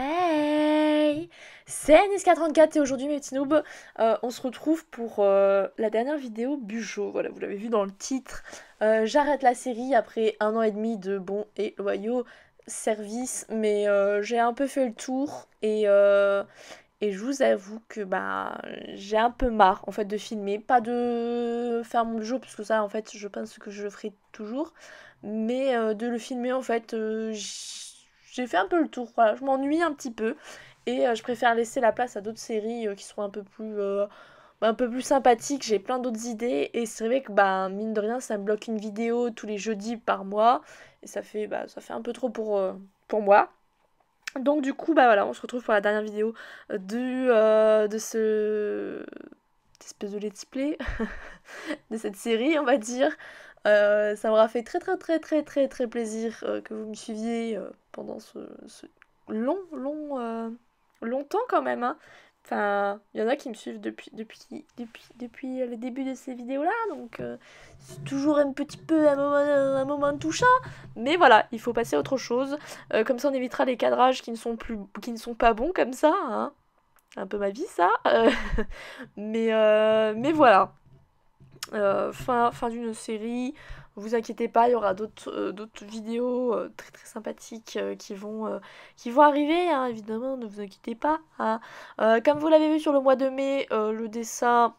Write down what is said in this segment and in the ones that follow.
Hey, c'est Niska34 et aujourd'hui mes petits noobs, on se retrouve pour la dernière vidéo Bujo. Voilà, vous l'avez vu dans le titre. J'arrête la série après 1 an et demi de bons et loyaux services, mais j'ai un peu fait le tour et je vous avoue que bah j'ai un peu marre en fait de filmer, pas de faire mon Bujo parce que ça en fait je pense que je le ferai toujours, mais de le filmer en fait j'ai fait un peu le tour, voilà, je m'ennuie un petit peu et je préfère laisser la place à d'autres séries qui sont un peu plus sympathiques. J'ai plein d'autres idées et c'est vrai que bah mine de rien ça me bloque une vidéo tous les jeudis par mois et ça fait un peu trop pour moi. Donc du coup bah voilà, on se retrouve pour la dernière vidéo de ce espèce de let's play de cette série on va dire. Ça m'aura fait très plaisir que vous me suiviez pendant ce longtemps quand même, hein. Enfin, il y en a qui me suivent depuis le début de ces vidéos-là, donc c'est toujours un petit peu un moment touchant, mais voilà, il faut passer à autre chose. Comme ça, on évitera les cadrages qui ne sont pas bons comme ça, hein. Un peu ma vie, ça. Mais voilà. Fin d'une série. Vous inquiétez pas, il y aura d'autres vidéos très sympathiques qui vont arriver, hein, évidemment, ne vous inquiétez pas, hein. Comme vous l'avez vu sur le mois de mai, le dessin,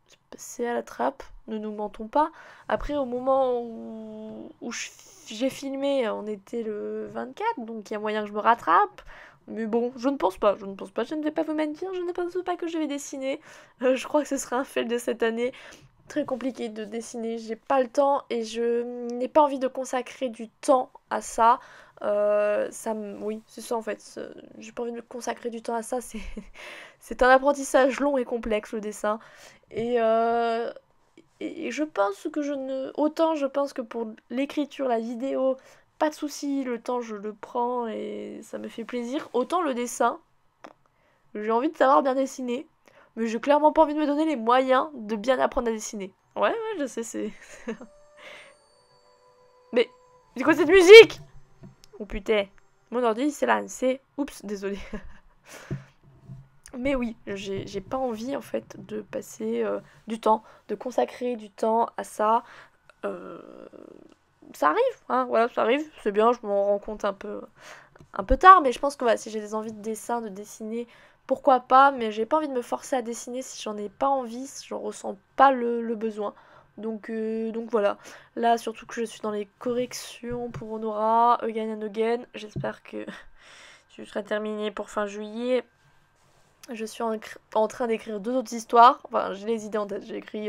c'est passé à la trappe, ne nous mentons pas. Après, au moment où j'ai filmé, on était le 24, donc il y a moyen que je me rattrape. Mais bon, je ne pense pas, je ne vais pas vous mentir, je ne pense pas que je vais dessiner. Je crois que ce sera un fail de cette année très compliqué de dessiner, j'ai pas le temps et je n'ai pas envie de consacrer du temps à ça. Oui, c'est ça en fait. J'ai pas envie de me consacrer du temps à ça. C'est un apprentissage long et complexe le dessin. Et, euh, et je pense que je ne. Autant je pense que pour l'écriture, la vidéo, pas de souci, le temps je le prends et ça me fait plaisir. Autant le dessin, j'ai envie de savoir bien dessiner, mais j'ai clairement pas envie de me donner les moyens de bien apprendre à dessiner. Ouais, je sais, c'est. Mais. C'est quoi cette musique? Oh putain. Mon ordi s'est lancé. Oups, désolé. Mais oui, j'ai pas envie en fait de passer du temps, de consacrer du temps à ça. Euh, Ça arrive, hein, voilà, ça arrive, c'est bien, je m'en rends compte un peu tard, mais je pense que voilà, si j'ai des envies de dessin, de dessiner, pourquoi pas, mais j'ai pas envie de me forcer à dessiner si j'en ai pas envie, si j'en ressens pas le besoin. Donc voilà, là surtout que je suis dans les corrections pour Honora, Again and Again, j'espère que je serai terminée pour fin juillet. Je suis en train d'écrire deux autres histoires, enfin j'ai les idées en tête, j'ai écrit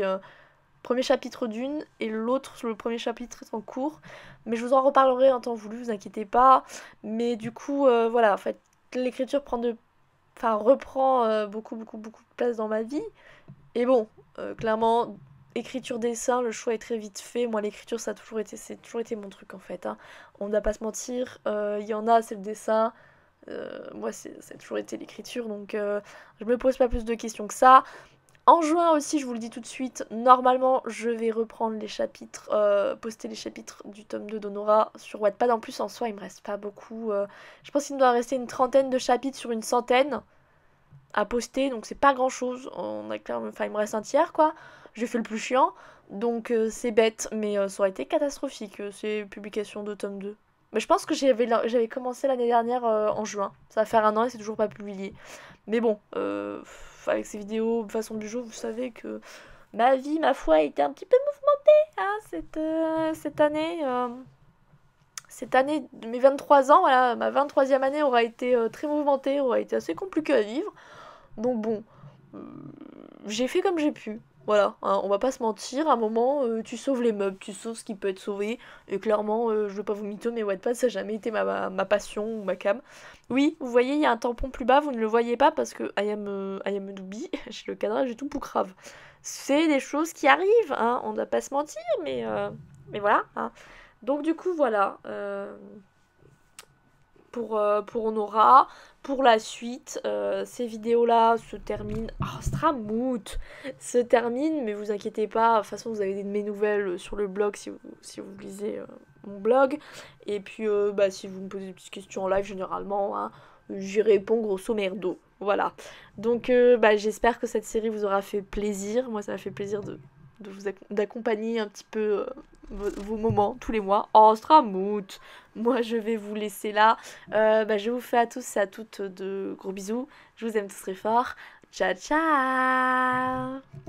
premier chapitre d'une et l'autre, le premier chapitre est en cours. Mais je vous en reparlerai en temps voulu, vous inquiétez pas. Mais du coup, voilà, en fait, l'écriture reprend beaucoup de place dans ma vie. Et bon, clairement, écriture-dessin, le choix est très vite fait. Moi, l'écriture, c'est toujours été mon truc en fait, hein. On ne va pas se mentir. Il y en a, c'est le dessin. Moi, ça a toujours été l'écriture, donc je me pose pas plus de questions que ça. En juin aussi, je vous le dis tout de suite, normalement je vais reprendre les chapitres, poster les chapitres du tome 2 d'Honora sur Wattpad. En plus en soi il me reste pas beaucoup, je pense qu'il me doit rester une trentaine de chapitres sur une centaine à poster, donc c'est pas grand chose, il me reste un tiers quoi, j'ai fait le plus chiant, donc c'est bête, mais ça aurait été catastrophique ces publications de tome 2. Mais je pense que j'avais commencé l'année dernière en juin, ça va faire 1 an et c'est toujours pas publié. Mais bon, avec ces vidéos de façon du jour, vous savez que ma vie, ma foi, a été un petit peu mouvementée, hein, cette année. Cette année de mes 23 ans, voilà, ma 23e année aura été très mouvementée, aura été assez compliquée à vivre. Donc bon, euh, j'ai fait comme j'ai pu. Voilà, hein, on va pas se mentir, à un moment, tu sauves les meubles, tu sauves ce qui peut être sauvé. Et clairement, je veux pas vous mytho, mais Wattpad, ça n'a jamais été ma passion ou ma cam. Oui, vous voyez, il y a un tampon plus bas, vous ne le voyez pas parce que I am a doobie, j'ai le cadrage et tout pour grave. C'est des choses qui arrivent, hein, on ne va pas se mentir, mais voilà, hein. Donc du coup, voilà. Pour Honora. Pour la suite, ces vidéos-là se terminent. Oh, Stramout se terminent, mais vous inquiétez pas. De toute façon, vous avez mes nouvelles sur le blog si vous lisez mon blog. Et puis, si vous me posez des petites questions en live, généralement, hein, j'y réponds grosso merdo. Voilà. Donc j'espère que cette série vous aura fait plaisir. Moi ça m'a fait plaisir d'accompagner un petit peu vos moments tous les mois. Oh Stramout. Moi je vais vous laisser là. Je vous fais à tous et à toutes de gros bisous. Je vous aime tous très fort. Ciao ciao.